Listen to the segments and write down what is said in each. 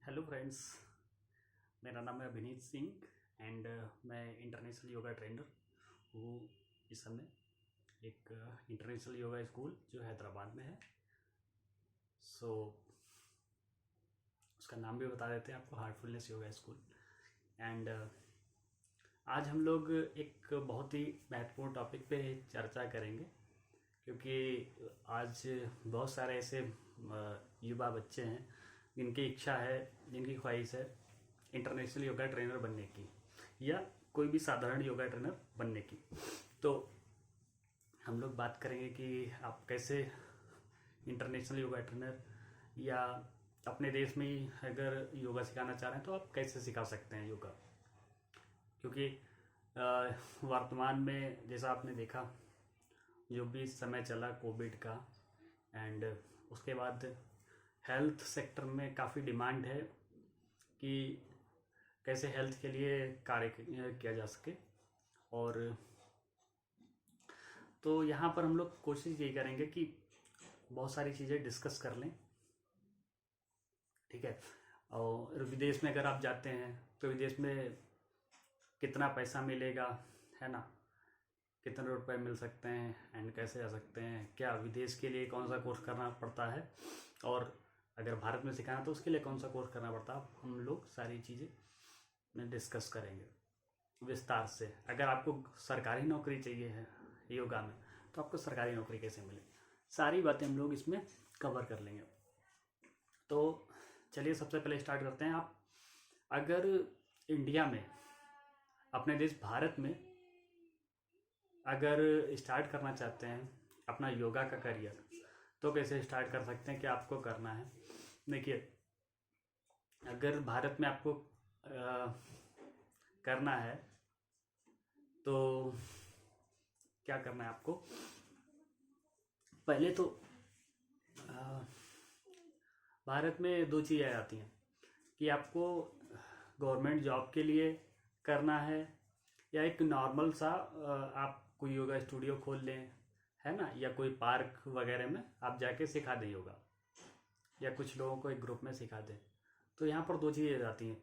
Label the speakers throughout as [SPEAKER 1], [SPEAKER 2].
[SPEAKER 1] Hello friends, मेरा नाम है अभिनीत सिंह एंड मैं इंटरनेशनल योगा ट्रेनर हूँ। इस समय एक इंटरनेशनल योगा स्कूल जो हैदराबाद में है, सो उसका नाम भी बता देते हैं आपको, हार्टफुलनेस योगा स्कूल। एंड आज हम लोग एक बहुत ही महत्वपूर्ण टॉपिक पे चर्चा करेंगे, क्योंकि आज बहुत सारे ऐसे युवा बच्चे हैं जिनकी इच्छा है, जिनकी ख्वाहिश है इंटरनेशनल योगा ट्रेनर बनने की या कोई भी साधारण योगा ट्रेनर बनने की। तो हम लोग बात करेंगे कि आप कैसे इंटरनेशनल योगा ट्रेनर या अपने देश में ही अगर योगा सिखाना चाह रहे हैं तो आप कैसे सिखा सकते हैं योगा। क्योंकि वर्तमान में जैसा आपने देखा, जो भी समय चला कोविड का, एंड उसके बाद हेल्थ सेक्टर में काफ़ी डिमांड है कि कैसे हेल्थ के लिए कार्य किया जा सके। और तो यहाँ पर हम लोग कोशिश यही करेंगे कि बहुत सारी चीज़ें डिस्कस कर लें, ठीक है। और विदेश में अगर आप जाते हैं तो विदेश में कितना पैसा मिलेगा, है ना, कितने रुपए मिल सकते हैं एंड कैसे जा सकते हैं, क्या विदेश के लिए कौन सा कोर्स करना पड़ता है, और अगर भारत में सिखाना तो उसके लिए कौन सा कोर्स करना पड़ता है, हम लोग सारी चीज़ें में डिस्कस करेंगे विस्तार से। अगर आपको सरकारी नौकरी चाहिए है योगा में तो आपको सरकारी नौकरी कैसे मिले, सारी बातें हम लोग इसमें कवर कर लेंगे। तो चलिए सबसे पहले स्टार्ट करते हैं। आप अगर इंडिया में, अपने देश भारत में अगर स्टार्ट करना चाहते हैं अपना योगा का करियर, तो कैसे स्टार्ट कर सकते हैं, क्या आपको करना है। देखिए, अगर भारत में आपको करना है तो क्या करना है आपको, पहले तो भारत में दो चीज़ें आती हैं कि आपको गवर्नमेंट जॉब के लिए करना है या एक नॉर्मल सा आप कोई योगा स्टूडियो खोल लें, है ना, या कोई पार्क वगैरह में आप जाके सिखा दें योगा, या कुछ लोगों को एक ग्रुप में सिखा दें। तो यहाँ पर दो चीज़ें आती हैं।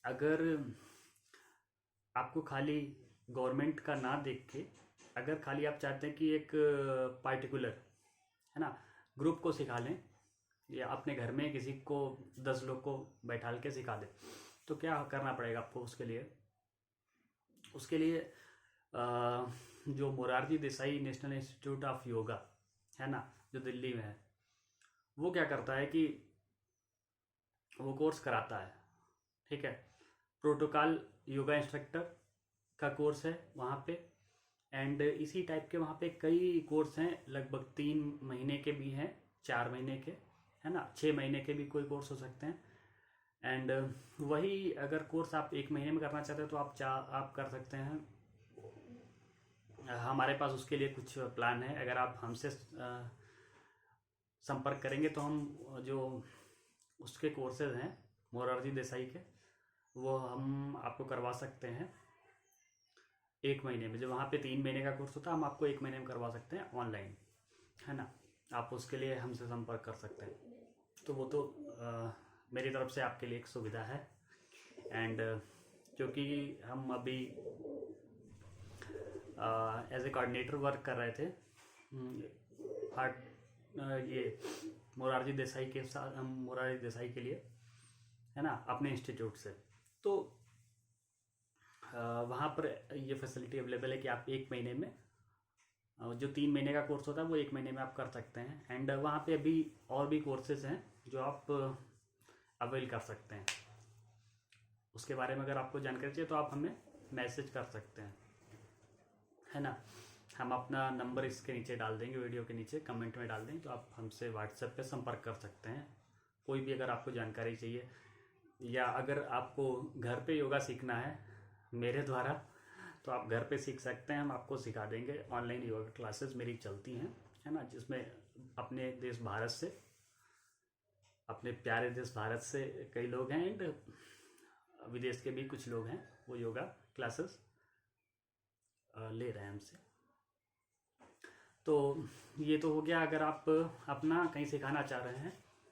[SPEAKER 1] अगर आपको खाली गवर्नमेंट का ना देख के, अगर खाली आप चाहते हैं कि एक पार्टिकुलर, है ना, ग्रुप को सिखा लें या अपने घर में किसी को 10 लोग को बैठाल के सिखा दें, तो क्या करना पड़ेगा आपको उसके लिए जो Morarji Desai national institute of yoga है ना, जो दिल्ली में है, वो क्या करता है कि वो कोर्स कराता है, ठीक है। प्रोटोकॉल योगा इंस्ट्रक्टर का कोर्स है वहाँ पे, एंड इसी टाइप के वहाँ पे कई कोर्स हैं, लगभग 3 महीने के भी हैं, 4 महीने के, है ना, 6 महीने के भी कोई कोर्स हो सकते हैं। एंड वही अगर कोर्स आप 1 महीने में करना चाहते हैं तो आप कर सकते हैं। हमारे पास उसके लिए कुछ प्लान है। अगर आप हमसे संपर्क करेंगे तो हम जो उसके कोर्सेज हैं मोरारजी देसाई के, वो हम आपको करवा सकते हैं 1 महीने में। जो वहाँ पे 3 महीने का कोर्स होता है, हम आपको 1 महीने में करवा सकते हैं ऑनलाइन, है ना। आप उसके लिए हमसे संपर्क कर सकते हैं। तो वो तो मेरी तरफ से आपके लिए एक सुविधा है। एंड क्योंकि हम अभी एज ए कोऑर्डिनेटर वर्क कर रहे थे ये मोरारजी देसाई के साथ, हम मोरारजी देसाई के लिए, है ना, अपने इंस्टीट्यूट से, तो वहाँ पर ये फैसिलिटी अवेलेबल है कि आप 1 महीने में, जो 3 महीने का कोर्स होता है वो 1 महीने में आप कर सकते हैं। एंड वहाँ पे अभी और भी कोर्सेज हैं जो आप अवेल कर सकते हैं। उसके बारे में अगर आपको जानकारी चाहिए तो आप हमें मैसेज कर सकते हैं, है ना। हम अपना नंबर इसके नीचे डाल देंगे, वीडियो के नीचे कमेंट में डाल देंगे, तो आप हमसे व्हाट्सएप पे संपर्क कर सकते हैं। कोई भी अगर आपको जानकारी चाहिए, या अगर आपको घर पे योगा सीखना है मेरे द्वारा, तो आप घर पे सीख सकते हैं। हम आपको सिखा देंगे। ऑनलाइन योगा क्लासेस मेरी चलती हैं, है ना, जिसमें अपने देश भारत से, अपने प्यारे देश भारत से कई लोग हैं, एंड विदेश के भी कुछ लोग हैं, वो योगा क्लासेस ले रहे हैं हमसे। तो ये तो हो गया अगर आप अपना कहीं सिखाना चाह रहे हैं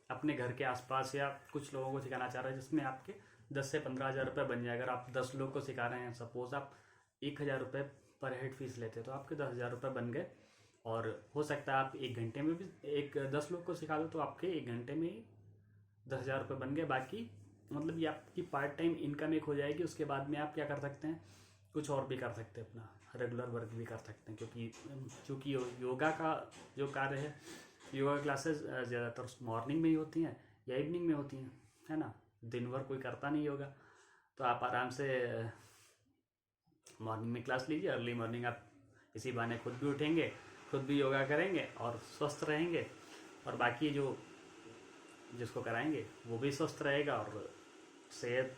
[SPEAKER 1] अपने घर के आसपास या कुछ लोगों को सिखाना चाह रहे हैं, जिसमें आपके 10 से 15 हज़ार रुपये बन जाए। अगर आप 10 लोग को सिखा रहे हैं, सपोज आप 1 हज़ार रुपये पर हेड फीस लेते, तो आपके 10 हज़ार रुपये बन गए। और हो सकता है आप 1 घंटे में भी एक 10 लोग को सिखा दो, तो आपके 1 घंटे में ही 10 हज़ार रुपये बन गए। बाकी मतलब ये आपकी पार्ट टाइम इनकम एक हो जाएगी। उसके बाद में आप क्या कर सकते हैं, कुछ और भी कर सकते हैं, अपना रेगुलर वर्क भी कर सकते हैं। क्योंकि चूँकि योगा का जो कार्य है, योगा क्लासेस ज़्यादातर मॉर्निंग में ही होती हैं या इवनिंग में होती हैं, है ना। दिन भर कोई करता नहीं योगा, तो आप आराम से मॉर्निंग में क्लास लीजिए। अर्ली मॉर्निंग आप इसी बहाने खुद भी उठेंगे, खुद भी योगा करेंगे और स्वस्थ रहेंगे, और बाकी जो जिसको कराएंगे वो भी स्वस्थ रहेगा, और सेहत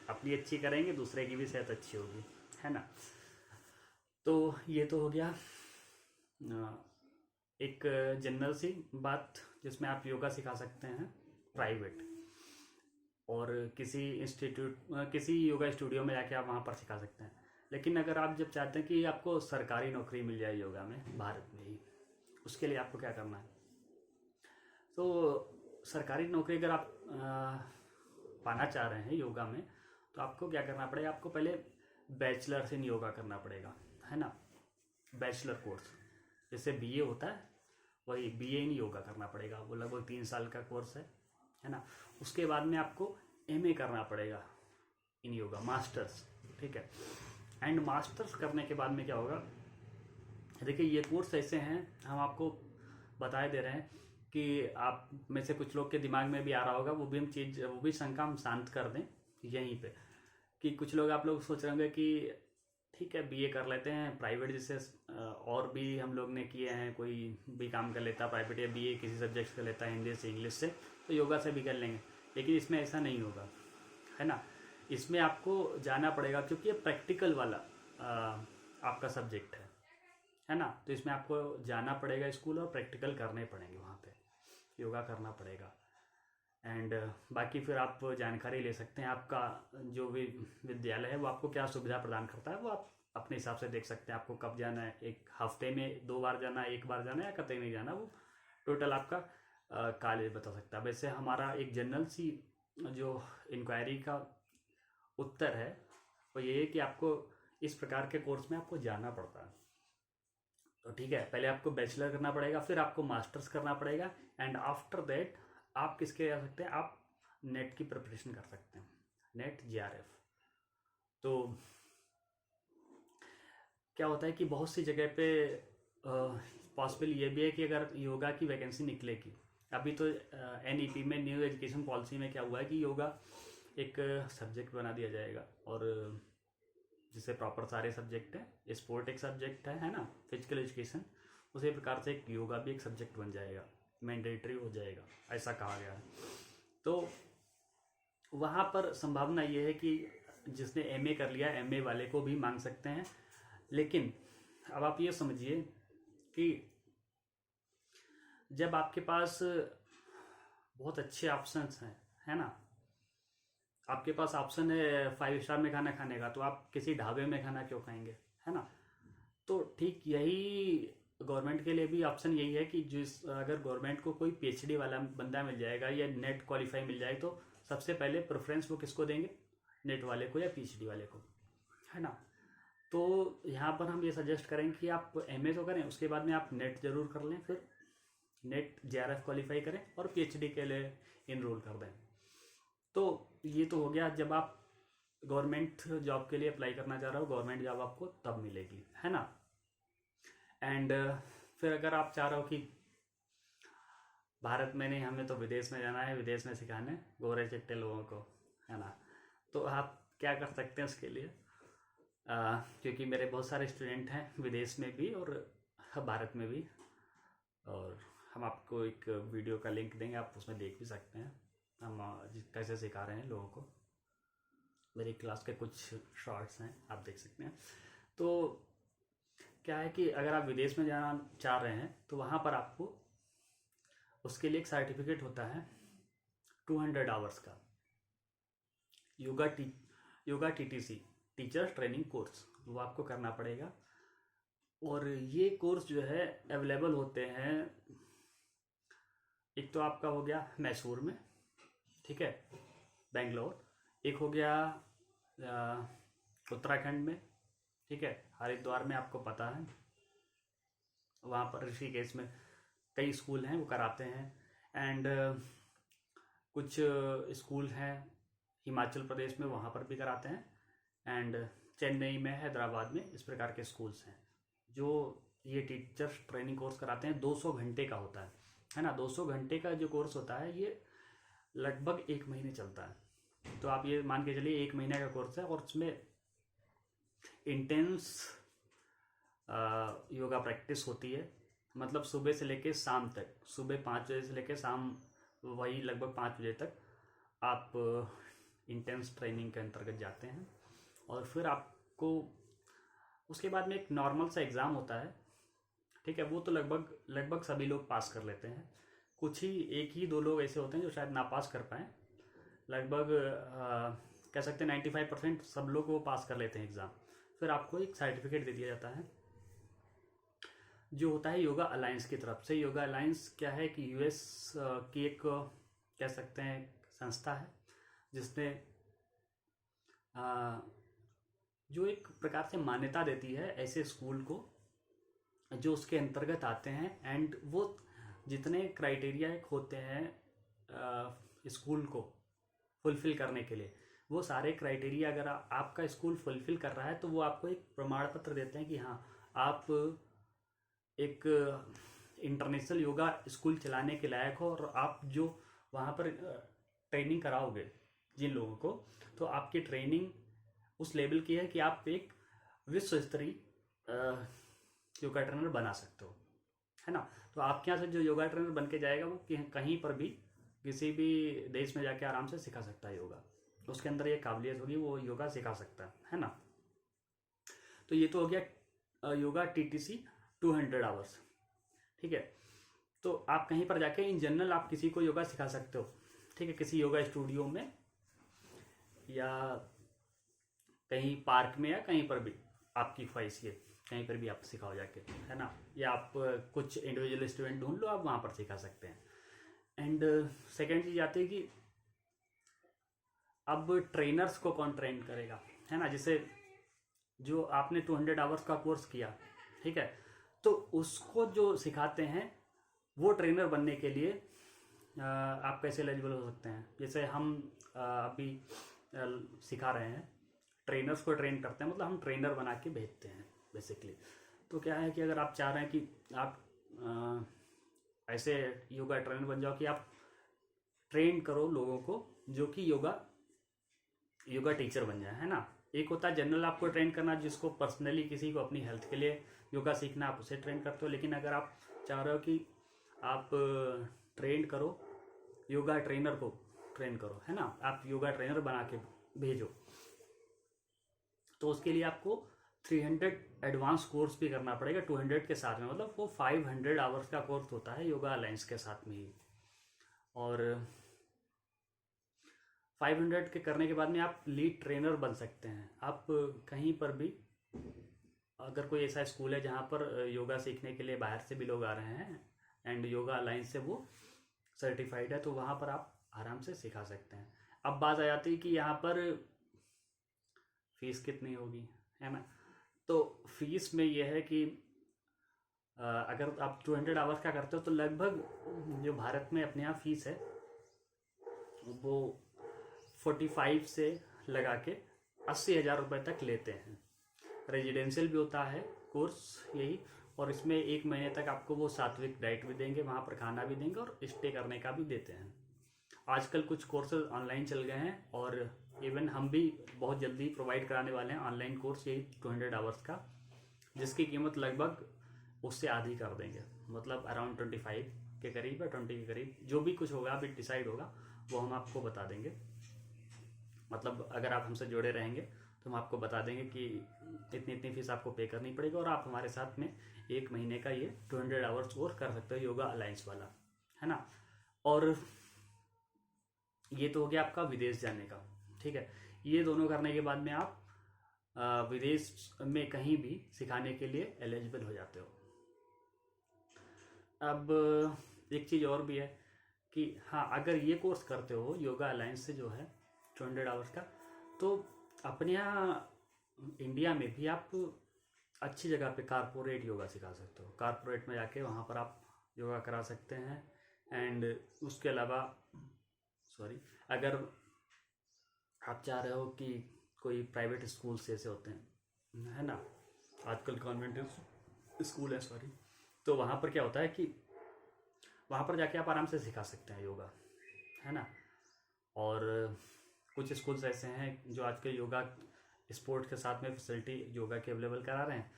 [SPEAKER 1] अपनी अच्छी करेंगे, दूसरे की भी सेहत अच्छी होगी, है ना। तो ये तो हो गया एक जनरल सी बात, जिसमें आप योगा सिखा सकते हैं प्राइवेट, और किसी किसी योगा स्टूडियो में जाके आप वहाँ पर सिखा सकते हैं। लेकिन अगर आप जब चाहते हैं कि आपको सरकारी नौकरी मिल जाए योगा में भारत में ही, उसके लिए आपको क्या करना है। तो सरकारी नौकरी अगर आप पाना चाह रहे हैं योगा में, तो आपको क्या करना पड़ेगा, आपको पहले बैचलर्स इन योगा करना पड़ेगा, है ना। बैचलर कोर्स जैसे बीए होता है, वही बीए इन योगा करना पड़ेगा। वो लगभग 3 साल का कोर्स है ना। उसके बाद में आपको एमए करना पड़ेगा इन योगा, मास्टर्स, ठीक है। एंड मास्टर्स करने के बाद में क्या होगा, देखिए ये कोर्स ऐसे हैं, हम आपको बताए दे रहे हैं कि आप में से कुछ लोग के दिमाग में भी आ रहा होगा, वो भी शंका हम शांत कर दें यहीं पे, कि कुछ लोग आप लोग सोच रहे होंगे कि ठीक है बीए कर लेते हैं प्राइवेट, जैसे और भी हम लोग ने किए हैं, कोई भी काम कर लेता है प्राइवेट या बीए किसी सब्जेक्ट कर लेता है, हिंदी से इंग्लिश से, तो योगा से भी कर लेंगे। लेकिन इसमें ऐसा नहीं होगा, है ना। इसमें आपको जाना पड़ेगा, क्योंकि ये प्रैक्टिकल वाला आपका सब्जेक्ट है ना। तो इसमें आपको जाना पड़ेगा स्कूल, और प्रैक्टिकल करने पड़ेंगे, वहाँ पे योगा करना पड़ेगा। एंड बाकी फिर आप जानकारी ले सकते हैं, आपका जो भी विद्यालय है वो आपको क्या सुविधा प्रदान करता है, वो आप अपने हिसाब से देख सकते हैं। आपको कब जाना है, एक हफ्ते में 2 बार जाना है, 1 बार जाना है, या कतई नहीं जाना, वो टोटल आपका कॉलेज बता सकता है। वैसे हमारा एक जनरल सी जो इंक्वायरी का उत्तर है वो ये है कि आपको इस प्रकार के कोर्स में आपको जाना पड़ता है। तो ठीक है, पहले आपको बैचलर करना पड़ेगा, फिर आपको मास्टर्स करना पड़ेगा, एंड आफ्टर दैट आप किसके जा सकते हैं, आप नेट की प्रिपरेशन कर सकते हैं, नेट जीआरएफ। तो क्या होता है कि बहुत सी जगह पे पॉसिबल ये भी है कि अगर योगा की वैकेंसी निकलेगी, अभी तो एनईपी में, न्यू एजुकेशन पॉलिसी में क्या हुआ है कि योगा एक सब्जेक्ट बना दिया जाएगा, और जिससे प्रॉपर सारे सब्जेक्ट हैं, स्पोर्ट एक सब्जेक्ट है ना, फिजिकल एजुकेशन, उसी प्रकार से एक योगा भी एक सब्जेक्ट बन जाएगा, मैंडेटरी हो जाएगा, ऐसा कहा गया है। तो वहाँ पर संभावना ये है कि जिसने एमए कर लिया, एमए वाले को भी मांग सकते हैं। लेकिन अब आप ये समझिए कि जब आपके पास बहुत अच्छे ऑप्शंस हैं, है ना, आपके पास ऑप्शन है 5 स्टार में खाना खाने का, तो आप किसी ढाबे में खाना क्यों खाएंगे, है ना। तो ठीक यही गवर्नमेंट के लिए भी ऑप्शन यही है कि अगर गवर्नमेंट को कोई पीएचडी वाला बंदा मिल जाएगा या नेट क्वालिफाई मिल जाए, तो सबसे पहले प्रेफरेंस वो किसको देंगे, नेट वाले को या पीएचडी वाले को, है ना। तो यहाँ पर हम ये सजेस्ट करेंगे कि आप एमए तो करें, उसके बाद में आप नेट जरूर कर लें, फिर नेट जेआरएफ क्वालिफाई करें और पीएचडी के लिए इनरोल कर दें। तो ये तो हो गया जब आप गवर्नमेंट जॉब के लिए अप्लाई करना चाह रहे हो, गवर्नमेंट जॉब आपको तब मिलेगी, है ना। एंड फिर अगर आप चाह रहे हो कि भारत में नहीं, हमें तो विदेश में जाना है, विदेश में सिखाने गोरे चिट्टे लोगों को, है ना, तो आप क्या कर सकते हैं उसके लिए, क्योंकि मेरे बहुत सारे स्टूडेंट हैं विदेश में भी और भारत में भी, और हम आपको एक वीडियो का लिंक देंगे, आप उसमें देख भी सकते हैं हम कैसे सिखा रहे हैं लोगों को। मेरी क्लास के कुछ शॉर्ट्स हैं, आप देख सकते हैं। तो क्या है कि अगर आप विदेश में जाना चाह रहे हैं, तो वहाँ पर आपको उसके लिए एक सर्टिफिकेट होता है 200 आवर्स का, yoga TTC, teachers training course, वो आपको करना पड़ेगा। और ये कोर्स जो है अवेलेबल होते हैं एक तो आपका हो गया मैसूर में, ठीक है, बेंगलोर। एक हो गया उत्तराखंड में, ठीक है, हरिद्वार में, आपको पता है, वहाँ पर ऋषिकेश में कई स्कूल हैं वो कराते हैं। एंड कुछ स्कूल हैं हिमाचल प्रदेश में, वहाँ पर भी कराते हैं। एंड चेन्नई में, हैदराबाद में, इस प्रकार के स्कूल्स हैं जो ये टीचर्स ट्रेनिंग कोर्स कराते हैं। 200 घंटे का होता है ना। 200 घंटे का जो कोर्स होता है ये लगभग 1 महीने चलता है। तो आप ये मान के चलिए 1 महीने का कोर्स है, और उसमें इंटेंस योगा प्रैक्टिस होती है। मतलब सुबह से लेके शाम तक, सुबह 5 बजे से लेके शाम वही लगभग 5 बजे तक आप इंटेंस ट्रेनिंग के अंतर्गत जाते हैं। और फिर आपको उसके बाद में एक नॉर्मल सा एग्ज़ाम होता है, ठीक है। वो तो लगभग सभी लोग पास कर लेते हैं। कुछ ही 1 ही 2 लोग ऐसे होते हैं जो शायद ना पास कर पाएँ। लगभग कह सकते हैं 95% सब लोग वो पास कर लेते हैं एग्ज़ाम। फिर आपको एक सर्टिफिकेट दे दिया जाता है जो होता है योगा अलायंस की तरफ से। योगा अलायंस क्या है कि यूएस की एक कह सकते हैं संस्था है जिसने जो एक प्रकार से मान्यता देती है ऐसे स्कूल को जो उसके अंतर्गत आते हैं। एंड वो जितने क्राइटेरिया होते हैं स्कूल को फुलफ़िल करने के लिए, वो सारे क्राइटेरिया अगर आपका स्कूल फुलफ़िल कर रहा है तो वो आपको एक प्रमाण पत्र देते हैं कि हाँ, आप एक इंटरनेशनल योगा स्कूल चलाने के लायक हो। और आप जो वहाँ पर ट्रेनिंग कराओगे जिन लोगों को, तो आपकी ट्रेनिंग उस लेवल की है कि आप एक विश्व स्तरीय योगा ट्रेनर बना सकते हो, है ना। तो आपके यहाँ से जो योगा ट्रेनर बन के जाएगा वो कहीं पर भी किसी भी देश में जाके आराम से सिखा सकता है योगा। उसके अंदर ये काबिलियत होगी, वो योगा सिखा सकता है ना। तो ये तो हो गया योगा टीटीसी 200 आवर्स, ठीक है। तो आप कहीं पर जाके इन जनरल आप किसी को योगा सिखा सकते हो, ठीक है, किसी योगा स्टूडियो में या कहीं पार्क में या कहीं पर भी आपकी ख्वाहिश है, कहीं पर भी आप सिखाओ जाके, है ना। या आप कुछ इंडिविजुअल स्टूडेंट ढूंढ लो, आप वहाँ पर सिखा सकते हैं। एंड सेकेंड चीज़ आती है कि अब ट्रेनर्स को कौन ट्रेन करेगा, है ना। जैसे जो आपने 200 आवर्स का कोर्स किया, ठीक है, तो उसको जो सिखाते हैं वो ट्रेनर बनने के लिए आप कैसे एलिजिबल हो सकते हैं। जैसे हम अभी सिखा रहे हैं, ट्रेनर्स को ट्रेन करते हैं, मतलब हम ट्रेनर बना के भेजते हैं बेसिकली। तो क्या है कि अगर आप चाह रहे हैं कि आप ऐसे योगा ट्रेनर बन जाओ कि आप ट्रेन करो लोगों को जो कि योगा टीचर बन जाए, है ना। एक होता है जनरल आपको ट्रेन करना, जिसको पर्सनली किसी को अपनी हेल्थ के लिए योगा सीखना, आप उसे ट्रेन करते हो। लेकिन अगर आप चाह रहे हो कि आप ट्रेन करो, योगा ट्रेनर को ट्रेन करो, है ना, आप योगा ट्रेनर बना के भेजो, तो उसके लिए आपको 300 एडवांस कोर्स भी करना पड़ेगा 200 के साथ में। मतलब वो 500 आवर्स का कोर्स होता है योगा अलायंस के साथ में ही। और 500 के करने के बाद में आप लीड ट्रेनर बन सकते हैं। आप कहीं पर भी, अगर कोई ऐसा स्कूल है जहाँ पर योगा सीखने के लिए बाहर से भी लोग आ रहे हैं एंड योगा अलायंस से वो सर्टिफाइड है, तो वहाँ पर आप आराम से सिखा सकते हैं। अब बात आ जाती है कि यहाँ पर फीस कितनी होगी, है ना। तो फीस में ये है कि अगर आप 200 आवर्स का करते हो तो लगभग जो भारत में अपने यहाँ फीस है वो 45 से लगा के 80,000 रुपये तक लेते हैं। रेजिडेंशियल भी होता है कोर्स यही, और इसमें 1 महीने तक आपको वो सात्विक डाइट भी देंगे, वहाँ पर खाना भी देंगे और स्टे करने का भी देते हैं। आजकल कुछ कोर्सेज ऑनलाइन चल गए हैं और इवन हम भी बहुत जल्दी प्रोवाइड कराने वाले हैं ऑनलाइन कोर्स यही 200 आवर्स का, जिसकी कीमत लगभग उससे आधी कर देंगे। मतलब अराउंड 25 के करीब या 20 के करीब, जो भी कुछ होगा अभी डिसाइड होगा वो हम आपको बता देंगे। मतलब अगर आप हमसे जुड़े रहेंगे तो हम आपको बता देंगे कि इतनी इतनी फीस आपको पे करनी पड़ेगी और आप हमारे साथ में 1 महीने का ये 200 आवर्स कोर्स कर सकते हो योगा अलायंस वाला, है ना। और ये तो हो गया आपका विदेश जाने का, ठीक है। ये दोनों करने के बाद में आप विदेश में कहीं भी सिखाने के लिए एलिजिबल हो जाते हो। अब एक चीज़ और भी है, कि हाँ, अगर ये कोर्स करते हो योगा अलायंस से जो है 200 आवर्स का, तो अपने यहाँ इंडिया में भी आप अच्छी जगह पे कारपोरेट योगा सिखा सकते हो। कारपोरेट में जाके वहाँ पर आप योगा करा सकते हैं। एंड उसके अलावा सॉरी, अगर आप चाह रहे हो कि कोई प्राइवेट स्कूल से ऐसे होते हैं, है ना, आजकल कॉन्वेंट स्कूल है, सॉरी, तो वहाँ पर क्या होता है कि वहाँ पर जाके आप आराम से सिखा सकते हैं योगा, है ना। और कुछ स्कूल्स ऐसे हैं जो आजकल योगा स्पोर्ट के साथ में फैसिलिटी योगा की अवेलेबल करा रहे हैं,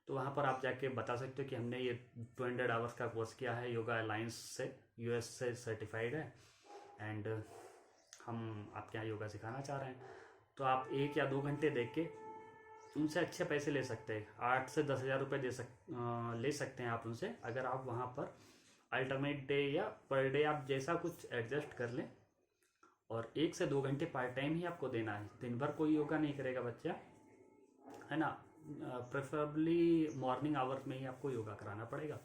[SPEAKER 1] तो वहाँ पर आप जाके बता सकते हो कि हमने ये 200 आवर्स का कोर्स किया है योगा अलायंस से, यूएस से सर्टिफाइड है, एंड हम आपके यहाँ योगा सिखाना चाह रहे हैं। तो आप 1 या 2 घंटे देख के उनसे अच्छे पैसे ले सकते हैं। 8 से 10 हज़ार रुपये ले सकते हैं आप उनसे, अगर आप वहाँ पर अल्टरनेट डे या पर डे आप जैसा कुछ एडजस्ट कर लें। और 1 से 2 घंटे पार्ट टाइम ही आपको देना है, दिन भर कोई योगा नहीं करेगा बच्चा, है ना। प्रेफरेबली मॉर्निंग आवर्स में ही आपको योगा कराना पड़ेगा।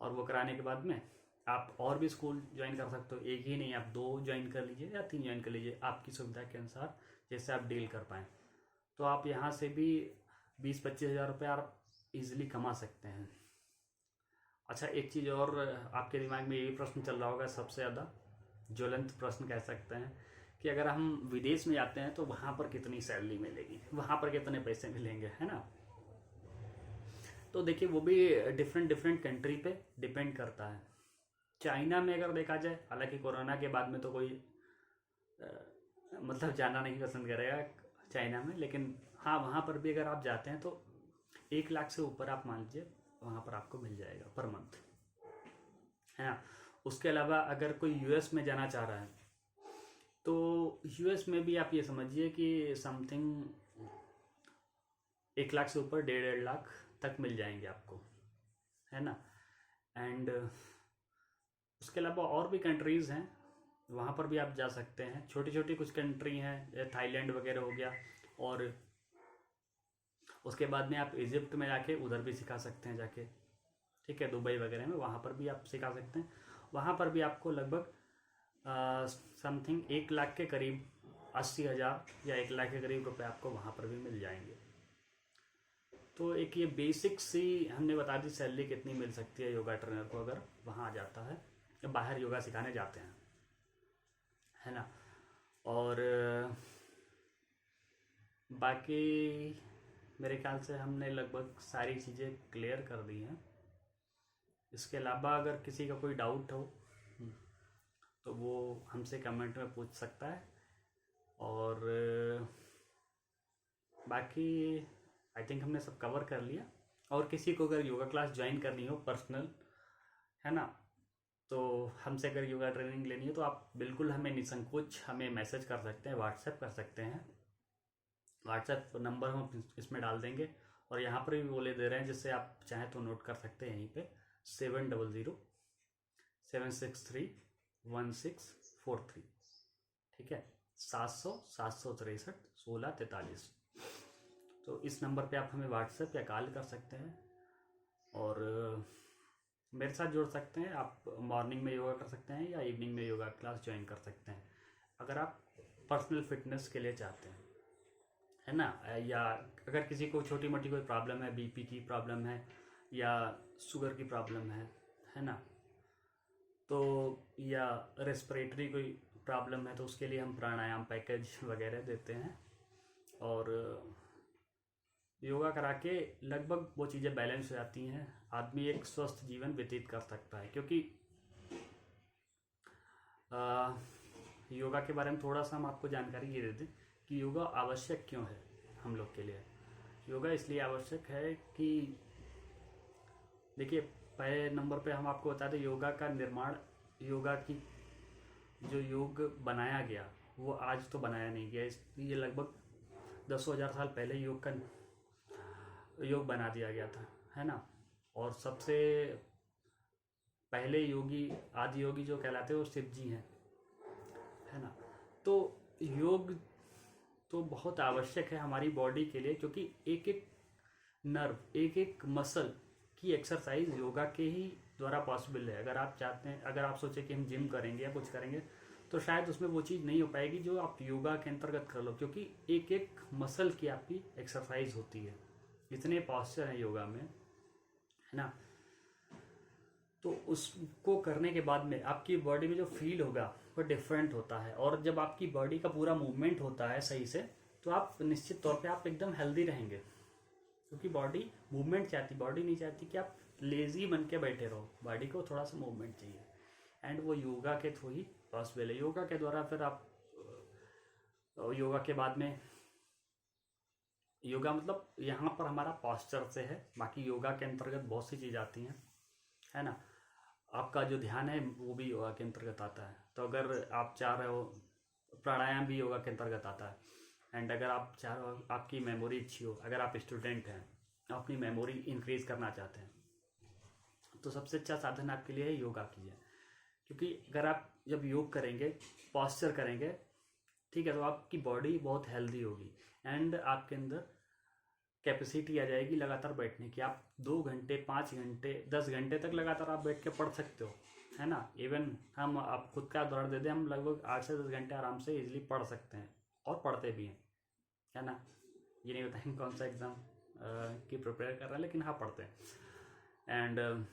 [SPEAKER 1] और वो कराने के बाद में आप और भी स्कूल ज्वाइन कर सकते हो, एक ही नहीं, आप 2 ज्वाइन कर लीजिए या 3 ज्वाइन कर लीजिए, आपकी सुविधा के अनुसार जैसे आप डील कर पाएँ। तो आप यहाँ से भी 20-25 हज़ार रुपये आप ईजिली कमा सकते हैं। अच्छा, एक चीज़ और आपके दिमाग में ये प्रश्न चल रहा होगा, सबसे ज़्यादा ज्वलंत प्रश्न कह सकते हैं, कि अगर हम विदेश में जाते हैं तो वहाँ पर कितनी सैलरी मिलेगी, वहाँ पर कितने पैसे मिलेंगे, है ना। तो देखिए, वो भी डिफरेंट कंट्री पे डिपेंड करता है। चाइना में अगर देखा जाए, हालांकि कोरोना के बाद में तो कोई मतलब जाना नहीं पसंद करेगा चाइना में, लेकिन हाँ, वहाँ पर भी अगर आप जाते हैं तो 1 लाख से ऊपर आप मान लीजिए वहाँ पर आपको मिल जाएगा पर मंथ, है ना। उसके अलावा अगर कोई यूएस में जाना चाह रहा है तो यूएस में भी आप ये समझिए कि समथिंग 1 लाख से ऊपर 1.5 लाख तक मिल जाएंगे आपको, है ना। एंड उसके अलावा और भी कंट्रीज़ हैं, वहाँ पर भी आप जा सकते हैं। छोटी छोटी कुछ कंट्री हैं, थाईलैंड वगैरह हो गया, और उसके बाद में आप इजिप्ट में जाके उधर भी सिखा सकते हैं जाके, ठीक है, दुबई वगैरह में, वहाँ पर भी आप सिखा सकते हैं। वहाँ पर भी आपको लगभग समथिंग 1 लाख के करीब 80,000 या 1 लाख के करीब रुपए आपको वहाँ पर भी मिल जाएंगे। तो एक ये बेसिक सी हमने बता दी सैलरी कितनी मिल सकती है योगा ट्रेनर को अगर वहाँ जाता है या बाहर योगा सिखाने जाते हैं, है ना। और बाकी मेरे ख्याल से हमने लगभग सारी चीज़ें क्लियर कर दी हैं। इसके अलावा अगर किसी का कोई डाउट हो तो वो हमसे कमेंट में पूछ सकता है। और बाकी आई थिंक हमने सब कवर कर लिया। और किसी को अगर योगा क्लास ज्वाइन करनी हो पर्सनल, है ना, तो हमसे अगर योगा ट्रेनिंग लेनी है तो आप बिल्कुल हमें निसंकोच हमें मैसेज कर सकते हैं, व्हाट्सएप कर सकते हैं। व्हाट्सएप नंबर हम इसमें डाल देंगे, और यहाँ पर भी बोले दे रहे हैं, जिससे आप चाहें तो नोट कर सकते हैं यहीं पे 7007631643, ठीक है, 700-763-1643। तो इस नंबर पे आप हमें व्हाट्सएप या कॉल कर सकते हैं, और मेरे साथ जुड़ सकते हैं। आप मॉर्निंग में योगा कर सकते हैं या इवनिंग में योगा क्लास ज्वाइन कर सकते हैं, अगर आप पर्सनल फिटनेस के लिए चाहते हैं, है ना। या अगर किसी को छोटी मोटी कोई प्रॉब्लम है, बीपी की प्रॉब्लम है या शुगर की प्रॉब्लम है ना, तो या रेस्पिरेटरी कोई प्रॉब्लम है, तो उसके लिए हम प्राणायाम पैकेज वगैरह देते हैं। और योगा करा के लगभग वो चीज़ें बैलेंस हो जाती हैं, आदमी एक स्वस्थ जीवन व्यतीत कर सकता है। क्योंकि योगा के बारे में थोड़ा सा हम आपको जानकारी ये दे दें कि योगा आवश्यक क्यों है हम लोग के लिए। योगा इसलिए आवश्यक है कि देखिए, पहले नंबर पे हम आपको बता दें, योगा का निर्माण, योगा की जो योग बनाया गया वो आज तो बनाया नहीं गया, इसलिए लगभग 10,000 साल पहले योग बना दिया गया था, है ना। और सबसे पहले योगी, आदि योगी जो कहलाते हैं वो शिव जी हैं, है ना। तो योग तो बहुत आवश्यक है हमारी बॉडी के लिए, क्योंकि एक एक नर्व, एक एक मसल की एक्सरसाइज योगा के ही द्वारा पॉसिबल है। अगर आप चाहते हैं, अगर आप सोचे कि हम जिम करेंगे या कुछ करेंगे, तो शायद उसमें वो चीज़ नहीं हो पाएगी जो आप योगा के अंतर्गत कर लो, क्योंकि एक एक मसल की आपकी एक्सरसाइज होती है, इतने पॉस्चर हैं योगा में, है ना। तो उसको करने के बाद में आपकी बॉडी में जो फील होगा वो डिफरेंट होता है, और जब आपकी बॉडी का पूरा मूवमेंट होता है सही से, तो आप निश्चित तौर पे आप एकदम हेल्दी रहेंगे, क्योंकि बॉडी मूवमेंट चाहती, बॉडी नहीं चाहती कि आप लेजी बन के बैठे रहो, बॉडी को थोड़ा सा मूवमेंट चाहिए, एंड वो योगा के थ्रू ही पॉसिबल है। योगा के द्वारा फिर आप योगा के बाद में, योगा मतलब यहाँ पर हमारा पॉस्चर से है, बाकी योगा के अंतर्गत बहुत सी चीज़ आती हैं, है ना। आपका जो ध्यान है वो भी योगा के अंतर्गत आता है। तो अगर आप चाह रहे हो, प्राणायाम भी योगा के अंतर्गत आता है। एंड अगर आप चाह रहे हो आपकी मेमोरी अच्छी हो, अगर आप स्टूडेंट हैं, अपनी मेमोरी इंक्रीज करना चाहते हैं, तो सबसे अच्छा साधन आपके लिए है योगा कीजिए। क्योंकि अगर आप जब योग करेंगे, पॉस्चर करेंगे, ठीक है, तो आपकी बॉडी बहुत हेल्दी होगी, एंड आपके अंदर कैपेसिटी आ जाएगी लगातार बैठने की। आप 2 घंटे, 5 घंटे, 10 घंटे तक लगातार आप बैठ के पढ़ सकते हो, है ना। इवन हम, आप खुद का उदाहरण दे दें, हम लगभग 8 से 10 घंटे आराम से इजीली पढ़ सकते हैं, और पढ़ते भी हैं, है ना। ये नहीं बताएंगे कौन सा एग्ज़ाम की प्रिपेयर कर रहा है, लेकिन हाँ पढ़ते हैं। एंड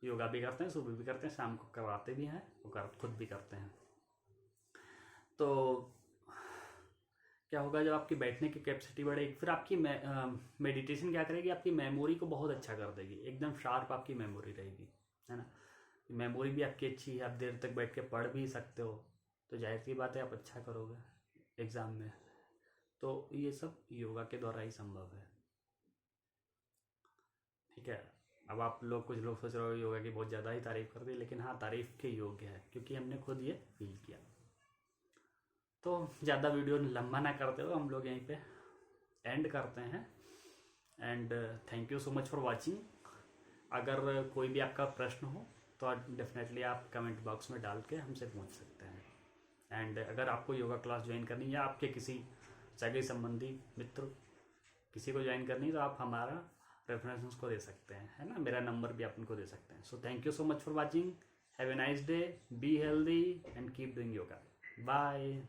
[SPEAKER 1] योगा भी करते हैं, सुबह भी करते हैं, शाम को करवाते भी हैं, खुद भी करते हैं। तो क्या होगा, जब आपकी बैठने की कैपेसिटी बढ़ेगी, फिर आपकी मेडिटेशन क्या करेगी, आपकी मेमोरी को बहुत अच्छा कर देगी, एकदम शार्प आपकी मेमोरी रहेगी, है ना। मेमोरी भी आपकी अच्छी है, आप देर तक बैठ के पढ़ भी सकते हो, तो जाहिर सी बात है आप अच्छा करोगे एग्ज़ाम में। तो ये सब योगा के द्वारा ही संभव है, ठीक है। अब आप लोग, कुछ लोग सोच रहे हो योगा की बहुत ज़्यादा ही तारीफ़ कर दी, लेकिन हाँ, तारीफ़ के योग्य है, क्योंकि हमने खुद ये फील किया। तो ज़्यादा वीडियो लंबा ना करते हो, हम लोग यहीं पे एंड करते हैं। And thank you so much for watching. अगर कोई भी आपका प्रश्न हो तो डेफिनेटली आप कमेंट बॉक्स में डाल के हमसे पूछ सकते हैं। एंड अगर आपको योगा क्लास ज्वाइन करनी है, या आपके किसी सगे संबंधी मित्र किसी को ज्वाइन करनी है, तो आप हमारा रेफरेंस को दे सकते हैं, है ना। मेरा नंबर भी आप उनको दे सकते हैं। So thank you so much for watching. Have a nice day, be healthy and keep doing yoga. Bye.